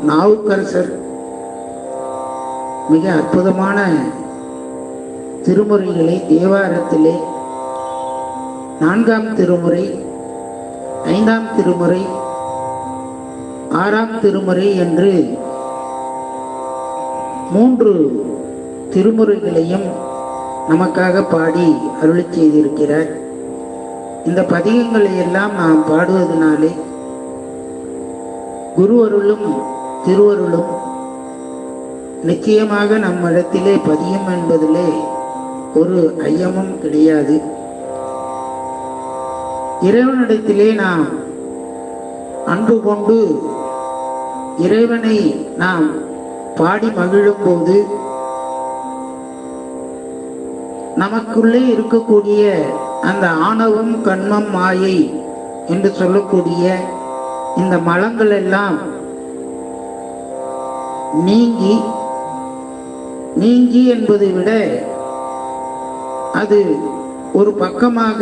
நாவுக்கரசர் மிக அற்புதமான திருமுறைகளை தேவாரத்திலே 4ஆம் திருமுறை, 5ஆம் திருமுறை, 6ஆம் திருமுறை என்று 3 திருமுறைகளையும் நமக்காக பாடி அருளி செய்திருக்கிறார். இந்த பதிகங்களை எல்லாம் நாம் பாடுவதனாலே குருவருளும் திருவருளும் நிச்சயமாக நம் இடத்திலே பதியும் என்பதிலே ஒரு ஐயமும் கிடையாது. இறைவனிடத்திலே நாம் அன்பு கொண்டு இறைவனை நாம் பாடி மகிழும் போது நமக்குள்ளே இருக்கக்கூடிய அந்த ஆணவம், கண்மம், மாயை என்று சொல்லக்கூடிய இந்த மலங்கள் எல்லாம் நீங்கி என்பதை விட அது ஒரு பக்கமாக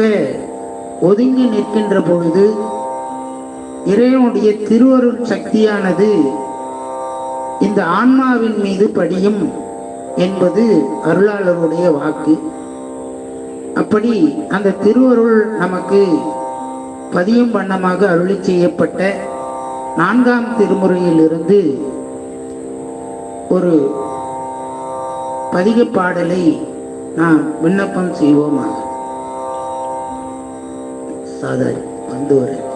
ஒதுங்கி நிற்கின்ற பொழுது இறைவனுடைய திருவருள் சக்தியானது இந்த ஆன்மாவின் மீது படியும் என்பது அருளாளருடைய வாக்கு. அப்படி அந்த திருவருள் நமக்கு பதியும் வண்ணமாக அருளி செய்யப்பட்ட 4ஆம் திருமுறையிலிருந்து ஒரு பதிக பாடலை நாம் விண்ணப்பம் செய்வோமாக. சாதாரி வந்து வரேன்.